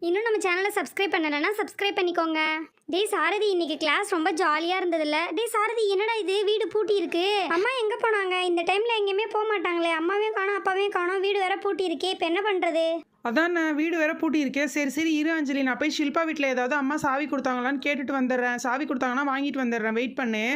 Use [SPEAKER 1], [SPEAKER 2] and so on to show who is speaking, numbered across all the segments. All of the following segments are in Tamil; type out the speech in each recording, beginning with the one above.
[SPEAKER 1] இன்னும் நம்ம சேனலை சப்ஸ்கிரைப் பண்ணலைன்னா சப்ஸ்கிரைப் பண்ணிக்கோங்க. டேய் சாரதி, இன்னைக்கு கிளாஸ் ரொம்ப ஜாலியாக இருந்ததுல்ல? டேய் சாரதி, என்னடா இது வீடு பூட்டி இருக்கு? அம்மா எங்கே போனாங்க? இந்த டைமில் எங்கேயுமே போக மாட்டாங்களே. அம்மாவையும் காணோம், அப்பாவையும் காணோம், வீடு வேற பூட்டி இருக்கே. இப்போ என்ன பண்ணுறது?
[SPEAKER 2] அதான் நான் வீடு வேற பூட்டி இருக்கேன். சரி சரி இரு அஞ்சலி, நான் போய் ஷில்பா வீட்டில் ஏதாவது அம்மா சாவி கொடுத்தாங்களான்னு கேட்டுட்டு வந்துடுறேன். சாவி கொடுத்தாங்கன்னா வாங்கிட்டு வந்துடுறேன், வெயிட் பண்ணு.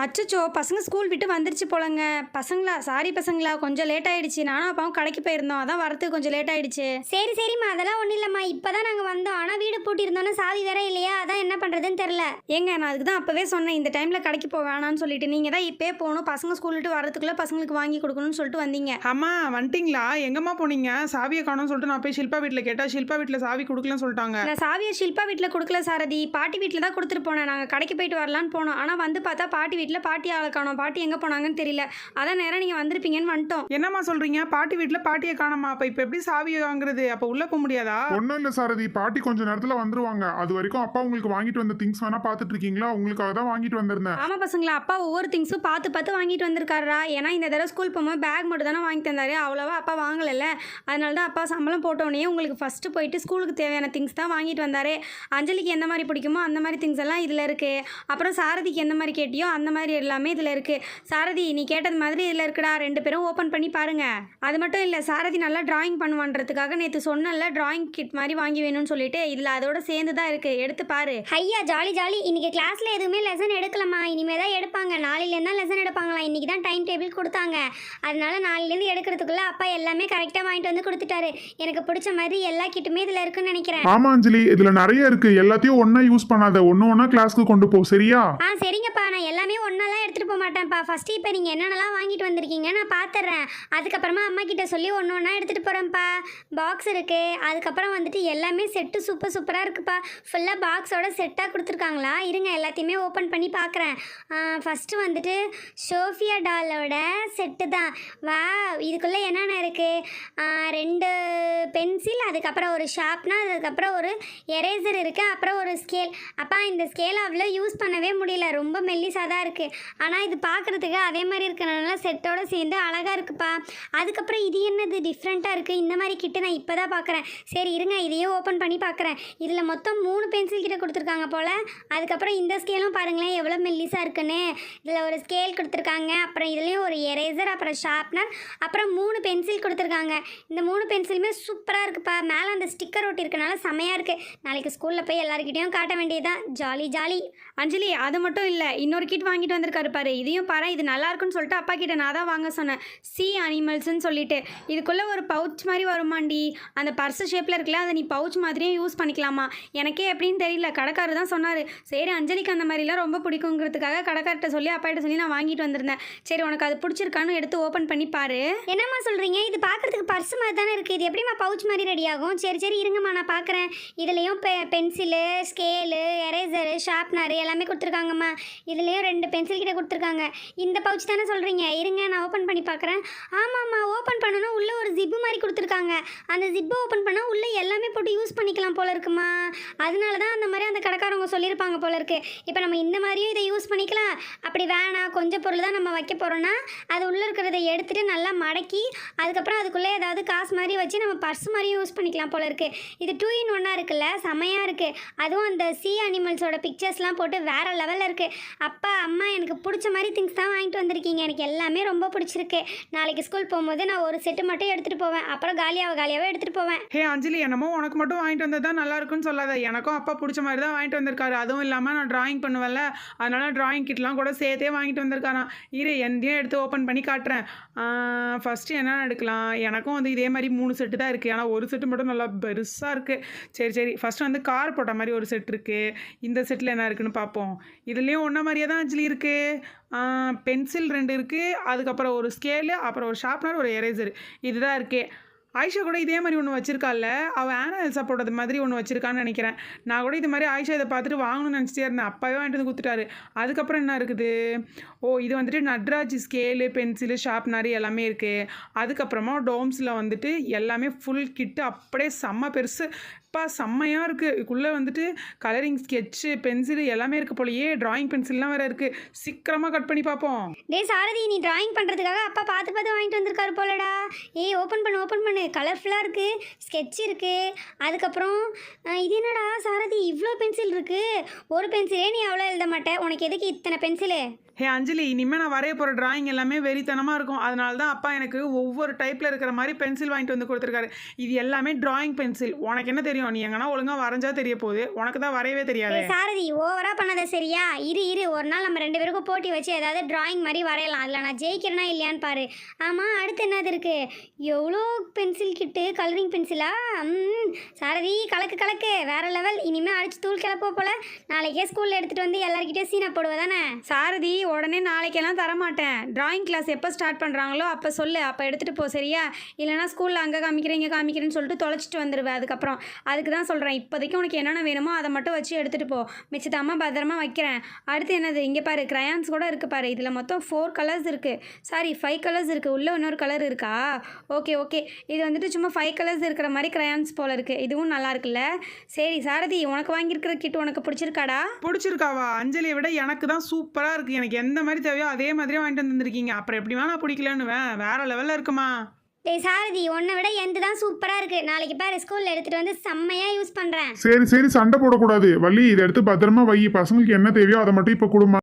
[SPEAKER 3] அச்சச்சோ, பசங்க ஸ்கூல் விட்டு வந்துருச்சு போலங்க. பசங்களா, சாரி பசங்களா, கொஞ்சம் லேட் ஆயிடுச்சு. நானும் அப்பாவும் கடைக்கு போயிருந்தோம், அதான் வரத்துக்கு கொஞ்சம் லேட் ஆயிடுச்சு.
[SPEAKER 1] சரிம்மா, அதெல்லாம் ஒன்றும் இல்லைம்மா. இப்போ தான் நாங்கள் வந்தோம். ஆனால் வீடு பூட்டி இருந்தோன்னா சாவி வேற இல்லையா? அதான் என்ன பண்ணுறதுன்னு தெரில.
[SPEAKER 3] ஏங்க, நான் அதுக்கு தான் அப்போவே சொன்னேன் இந்த டைமில் கடைக்கு போக வேணான்னு சொல்லிட்டு. நீங்கள் தான் இப்போயே போகணும், பசங்க ஸ்கூல் விட்டு வரதுக்குள்ளே பசங்களுக்கு வாங்கி கொடுக்கணும்னு சொல்லிட்டு வந்தீங்க.
[SPEAKER 2] அம்மா வந்துட்டிங்களா? எங்கம்மா போனீங்க? சாவியை காணோம்னு சொல்லிட்டு நான் போய் ஷில்பா வீட்டில் கேட்டால் ஷில்பா வீட்டில் சாவி கொடுக்கலன்னு சொல்லிட்டாங்க.
[SPEAKER 3] நான் சாவியை ஷில்பா வீட்டில் கொடுக்கல சாரதி, பாட்டி வீட்டில் தான் கொடுத்துட்டு போனேன். நாங்கள் கடைக்கு போயிட்டு வரலான்னு போனோம். ஆனால் வந்து பார்த்தா பாட்டி வீட்டில் பாட்டி ஆளை காணோம். பாட்டி எங்கே போனாங்கன்னு தெரியல. அதான் நேரம் நீங்கள் வந்திருப்பீங்கன்னு வந்துட்டோம்.
[SPEAKER 2] என்னம்மா சொல்கிறீங்க? பாட்டி வீட்டில் பாட்டியை காணோமா? அப்போ இப்போ எப்படி சாவி வாங்குறது? அப்போ உள்ளே போக முடியாதா?
[SPEAKER 4] ஒன்றும் இல்லை சாரதி, பாட்டி கொஞ்சம் நேரத்தில் வந்துருவாங்க. அது வரைக்கும் அப்பா உங்களுக்கு வாங்கிட்டு வந்த திங்ஸ் வேணா பார்த்துட்டு இருக்கீங்களா? உங்களுக்காக தான் வாங்கிட்டு வந்திருந்தேன்.
[SPEAKER 3] ஆமாம் பசங்களா, அப்பா ஒவ்வொரு திங்ஸும் பார்த்து பார்த்து வாங்கிட்டு வந்திருக்காரா. ஏன்னா இந்த தடவை ஸ்கூல் போகும்போது பேக் மட்டும் தானே வாங்கி தந்தாரு, அவ்வளோவா அப்பா வாங்கலைல்ல. அதனால தான் அப்பா சம்பளம் போட்டோடனே உங்களுக்கு ஃபஸ்ட்டு போயிட்டு ஸ்கூலுக்கு தேவையான திங்ஸ் தான் வாங்கிட்டு வந்தாரு. அஞ்சலிக்கு எந்த மாதிரி பிடிக்குமோ அந்த மாதிரி திங்ஸ் எல்லாம் இதில் இருக்குது. அப்புறம் சாரதிக்கு எந்த மாதிரி கேட்டியோ அந்த மாதிரி எல்லாமே இதில் இருக்குது. சாரதி, நீ கேட்டது மாதிரி இதில் இருக்குடா, 2 பேரும் ஓப்பன் பண்ணி பாருங்க. அது மட்டும் இல்லை, சாரதி நல்லா டிராயிங் பண்ணுவான்றதுக்காக நேற்று சொன்னல டிராயிங் கிட் மாதிரி வாங்கி வேணும்னு சொல்லிட்டு, இதில் அதோட சேர்ந்து தான் இருக்குது, எடுத்து பாரு.
[SPEAKER 1] ஐயா ஜாலி ஜாலி. இன்னைக்கு கிளாஸில் எதுவுமே லெசன் எடுக்கலம்மா. இனிமேல் தான் எடுப்பாங்க. நாளையிலேருந்து தான் லெசன் எடுப்பாங்களாம். இன்றைக்கி தான் டைம் டேபிள் கொடுத்தாங்க. அதனால நாளையிலேருந்து எடுக்கிறதுக்குள்ளே அப்பா எல்லாமே கரெக்டாக வாங்கிட்டு வந்து கொடுத்துட்டாரு. எனக்கு பிடிச்ச மாதிரி எல்லா கிட்டுமே இதில் இருக்குன்னு நினைக்கிறேன்.
[SPEAKER 4] ஆமா அஞ்சலி, இதுல நிறைய இருக்கு. எல்லாத்தையும் ஒண்ணா யூஸ் பண்ணாத, ஒன்னா கிளாஸ்க்கு கொண்டு போ, சரியா?
[SPEAKER 1] சரிங்கப்பா. நான் எல்லாமே ஒன்றாலாம் எடுத்துகிட்டு போக மாட்டேன்ப்பா. ஃபஸ்ட்டு இப்போ நீங்கள் என்னென்னலாம் வாங்கிட்டு வந்திருக்கீங்க நான் பார்த்துட்றேன். அதுக்கப்புறமா அம்மா கிட்ட சொல்லி ஒன்றா எடுத்துகிட்டு போகிறேன்ப்பா. பாக்ஸ் இருக்குது. அதுக்கப்புறம் வந்துட்டு எல்லாமே செட்டு சூப்பராக இருக்குப்பா. ஃபுல்லாக பாக்ஸோட செட்டாக கொடுத்துருக்காங்களா? இருங்க எல்லாத்தையுமே ஓப்பன் பண்ணி பார்க்குறேன். ஃபஸ்ட்டு வந்துட்டு சோஃபியா டாலோட செட்டு தான். வா, இதுக்குள்ளே என்னென்ன இருக்குது? 2 பென்சில், அதுக்கப்புறம் ஒரு ஷார்ப்னர், அதுக்கப்புறம் ஒரு எரேசர் இருக்குது, அப்புறம் ஒரு ஸ்கேல். அப்பா, இந்த ஸ்கேல் அவ்வளோ யூஸ் பண்ணவே முடியல, ரொம்ப மெல்லிசாக தான் இருக்குது. ஆனால் இது பார்க்குறதுக்கு அதே மாதிரி இருக்கிறனால செட்டோடு சேர்ந்து அழகாக இருக்குப்பா. அதுக்கப்புறம் இது என்னது டிஃப்ரெண்ட்டாக இருக்குது? இந்த மாதிரி கிட்ட நான் இப்போ தான் பார்க்குறேன். சரி இருங்க, இதையே ஓப்பன் பண்ணி பார்க்குறேன். இதில் மொத்தம் 3 பென்சில் கிட்ட கொடுத்துருக்காங்க போல். அதுக்கப்புறம் இந்த ஸ்கேலும் பாருங்களேன் எவ்வளோ மெல்லிசாக இருக்குன்னு. இதில் ஒரு ஸ்கேல் கொடுத்துருக்காங்க, அப்புறம் இதுலேயும் ஒரு எரேசர், அப்புறம் ஷார்ப்னர், அப்புறம் 3 பென்சில் கொடுத்துருக்காங்க. இந்த 3 பென்சிலுமே சூப்பராக இருக்குப்பா. மேலே அந்த ஸ்டிக்கர் ஒட்டி இருக்கனால செமையாக இருக்குது. நாளைக்கு ஸ்கூலில் போய் எல்லாருக்கிட்டையும் காட்ட வேண்டியதுதான். Jolly jolly.
[SPEAKER 3] அஞ்சலி, அது மட்டும் இல்லை, இன்னொரு கிட் வாங்கிட்டு வந்திருக்காரு பாரு. இதையும் பாரு, இது நல்லா இருக்குன்னு சொல்லிட்டு அப்பா கிட்ட நான் தான் வாங்க சொன்னேன். சி அனிமல்ஸ்ன்னு சொல்லிட்டு. இதுக்குள்ளே ஒரு பவுச் மாதிரி வருமாண்டி. அந்த பர்ஸ் ஷேப்பில் இருக்குல்ல, அதை நீ பவுச் மாதிரியும் யூஸ் பண்ணிக்கலாமா? எனக்கே எப்படின்னு தெரியல, கடைக்காரர் தான் சொன்னார். சரி, அஞ்சலிக்கு அந்த மாதிரிலாம் ரொம்ப பிடிக்குங்கிறதுக்காக கடைக்கார்ட்ட சொல்லி அப்பாட்ட சொல்லி நான் வாங்கிட்டு வந்திருந்தேன். சரி, உனக்கு அது பிடிச்சிருக்கான்னு எடுத்து ஓப்பன் பண்ணி பாரு.
[SPEAKER 1] என்னம்மா சொல்கிறீங்க? இது பார்க்குறதுக்கு பர்ஸ் மாதிரி தானே இருக்குது. இது எப்படிம்மா பவுச் மாதிரி ரெடி ஆகும்? சரி இருங்கம்மா, நான் பார்க்குறேன். இதுலேயும் பென்சிலு, ஸ்கேலு, எரேசரு, ஷார்ப்னரு எல்லாமே கொடுத்துருக்காங்கம்மா. இதுலேயும் 2 பென்சில் கிட்ட கொடுத்துருக்காங்க. இந்த பவுச் தானே சொல்கிறீங்க? இருங்க, நான் ஓப்பன் பண்ணி பார்க்குறேன். ஆமாம்மா, ஓப்பன் பண்ணணும். உள்ளே ஒரு ஜிப்பு மாதிரி கொடுத்துருக்காங்க. அந்த ஜிப்பை ஓப்பன் பண்ணால் உள்ளே எல்லாமே போட்டு யூஸ் பண்ணிக்கலாம் போல இருக்குமா. அதனால தான் அந்த மாதிரி அந்த கடைக்காரவங்க சொல்லியிருப்பாங்க போல இருக்குது. இப்போ நம்ம இந்த மாதிரியும் இதை யூஸ் பண்ணிக்கலாம். அப்படி வேணாம், கொஞ்சம் பொருள் தான் நம்ம வைக்க போகிறோன்னா அது உள்ளே இருக்கிறத எடுத்துகிட்டு நல்லா மடக்கி அதுக்கப்புறம் அதுக்குள்ளே ஏதாவது காசு மாதிரி வச்சு நம்ம பர்ஸ் மாதிரியும் யூஸ் பண்ணிக்கலாம் போல இருக்குது. இது 2 in 1 இருக்குல்ல, செமையாக இருக்குது. அதுவும் அந்த சி அனிமல்ஸோட பிக்சர்ஸ்லாம் போட்டு வேறு லெவலில் இருக்குது. அப்பா அம்மா, எனக்கு பிடிச்ச மாதிரி திங்ஸ் தான் வாங்கிட்டு வந்திருக்கீங்க. எனக்கு எல்லாமே ரொம்ப பிடிச்சிருக்கு. நாளைக்கு ஸ்கூல் போகும்போது நான் ஒரு செட்டு மட்டும் எடுத்துகிட்டு போவேன். அப்புறம் காலியாகவே எடுத்துகிட்டு போவேன்.
[SPEAKER 2] ஹே அஞ்சலி, என்னமோ உனக்கு மட்டும் வாங்கிட்டு வந்தது தான் நல்லா இருக்குன்னு சொல்லாத. எனக்கும் அப்பா பிடிச்ச மாதிரி தான் வாங்கிட்டு வந்திருக்காரு. அதுவும் இல்லாமல் நான் டிராயிங் பண்ணுவேன்ல, அதனால டிராயிங் கிட்லாம் கூட சேர்த்தே வாங்கிட்டு வந்திருக்காராம். இரு, எந்தையும் எடுத்து ஓப்பன் பண்ணி காட்டுறேன். ஃபஸ்ட்டு என்ன எடுக்கலாம்? எனக்கும் வந்து இதே மாதிரி 3 செட்டு தான் இருக்குது. ஆனால் ஒரு செட்டு மட்டும் நல்லா பெருசாக இருக்குது. சரி ஃபஸ்ட்டு வந்து கார் போட்ட மாதிரி ஒரு செட் இருக்குது. இந்த செட்டில் என்ன இருக்குன்னு பார்ப்போம். இதுலேயும் ஒன்றை மாதிரியே தான் அஞ்சலி இருக்குது. பென்சில் 2 இருக்குது, அதுக்கப்புறம் ஒரு ஸ்கேலு, அப்புறம் ஒரு ஷார்ப்னர், ஒரு எரேசர். இதுதான் இருக்கே. ஆயிஷா கூட இதே மாதிரி ஒன்று வச்சுருக்கால, அவள் ஆனா எல்சா போட்டது மாதிரி ஒன்று வச்சுருக்கான்னு நினைக்கிறேன். நான் கூட இது மாதிரி ஆயிஷா இதை பார்த்துட்டு வாங்கணும்னு நினச்சிட்டே இருந்தேன். அப்பாவே வாங்கிட்டு வந்து கொடுத்துட்டாரு. அதுக்கப்புறம் என்ன இருக்குது? இது வந்துட்டு நட்ராஜ் ஸ்கேலு, பென்சிலு, ஷார்ப்னர் எல்லாமே இருக்குது. அதுக்கப்புறமா டோம்ஸில் வந்துட்டு எல்லாமே ஃபுல் கிட்டு அப்படியே செம்ம பெருசு. செம்மையாக இருக்குது. இதுக்குள்ளே வந்துட்டு கலரிங் ஸ்கெட்சு, பென்சிலு எல்லாமே இருக்குது போலயே. டிராயிங் பென்சில்லாம் வேறு இருக்குது. சீக்கிரமாக கட் பண்ணி பார்ப்போம்.
[SPEAKER 1] டே சாரதி, நீ டிராயிங் பண்ணுறதுக்காக அப்பா பார்த்து வாங்கிட்டு வந்திருக்காரு போலடா. ஓப்பன் பண்ணு. கலர்ஃபுல்லாக இருக்குது, ஸ்கெட்ச் இருக்குது. அதுக்கப்புறம் இது என்னடா சாரதி இவ்வளோ பென்சில் இருக்குது. ஒரு பென்சிலே நீ அவ்வளோ எழுத மாட்டே, உனக்கு எதுக்கு இத்தனை பென்சிலு?
[SPEAKER 2] ஹே அஞ்சலி, இனிமேல் நான் வரைய போகிற டிராயிங் எல்லாமே வெறித்தனமாக இருக்கும். அதனால தான் அப்பா எனக்கு ஒவ்வொரு டைப்பில் இருக்கிற மாதிரி பென்சில் வாங்கிட்டு வந்து கொடுத்துருக்காரு. இது எல்லாமே டிராயிங் பென்சில். உனக்கு என்ன தெரியும்? நீ எங்கன்னா ஒழுங்காக வரைஞ்சா தெரிய போகுது, உனக்கு தான் வரையவே தெரியாது.
[SPEAKER 1] சாரதி ஓவராக பண்ணாத சரியா? இரு ஒரு நாள் நம்ம 2 பேருக்கும் போட்டி வச்சு ஏதாவது டிராயிங் மாதிரி வரையலாம். அதில் நான் ஜெயிக்கிறேனா இல்லையான்னு பாரு. ஆமாம், அடுத்து என்னது இருக்குது? எவ்வளோ பென்சில் கிட்டு, கலரிங் பென்சிலா? சாரதி கலக்கு வேற லெவல். இனிமேல் அடிச்சு தூள் கிளப்போ போல. நாளைக்கே ஸ்கூலில் எடுத்துகிட்டு வந்து எல்லாருக்கிட்டே சீனை போடுவதானே?
[SPEAKER 3] சாரதி உடனே நாளைக்கெல்லாம் தரமாட்டேன். டிராயிங் கிளாஸ் எப்போ ஸ்டார்ட் பண்ணுறாங்களோ அப்போ சொல்லு, அப்போ எடுத்துகிட்டு போ சரியா? இல்லைனா ஸ்கூலில் அங்கே காமிக்கிறேன் இங்கே காமிக்கிறேன்னு சொல்லிட்டு தொலைச்சிட்டு வந்துடுவேன். அதுக்கு தான் சொல்கிறேன், இப்போதைக்கு உனக்கு என்னென்ன வேணுமோ அதை மட்டும் வச்சு எடுத்துகிட்டு போ. மிச்சத்தை அம்மா பத்திரமா வைக்கிறேன். அடுத்து என்னது? இங்கே பாரு, கிரையான்ஸ் கூட இருக்குது பாரு. இதில் மொத்தம் 4 கலர்ஸ் இருக்குது. சாரி 5 கலர்ஸ் இருக்குது. உள்ளே இன்னொரு கலர் இருக்கா? ஓகே. இது வந்துட்டு சும்மா 5 கலர்ஸ் இருக்கிற மாதிரி கிரையான்ஸ் போல் இருக்குது. இதுவும் நல்லா இருக்குல்ல? சரி சாரதி, உனக்கு வாங்கியிருக்கிற கிட் உனக்கு பிடிச்சிருக்காடா?
[SPEAKER 2] பிடிச்சிருக்காவா? அஞ்சலியை விட எனக்கு தான் சூப்பராக இருக்குது. எனக்கு எந்த மாதிரி தேவையோ அதே மாதிரியே வாங்கிட்டு வந்துருக்கீங்க. அப்புறம் எப்படி வேணா பிடிக்கலன்னு வேற லெவலில் இருக்குமா?
[SPEAKER 1] டேய் சாரதி, உன்னை விட எந்த தான் சூப்பராக இருக்குது. நாளைக்கு பாரு ஸ்கூலில் எடுத்துகிட்டு வந்து செம்மையாக யூஸ் பண்ணுறேன்.
[SPEAKER 4] சரி சண்டை போடக்கூடாது வள்ளி, இதை எடுத்து பத்திரமா வை. பசங்களுக்கு என்ன தேவையோ அதை மட்டும் இப்போ கொடுமா.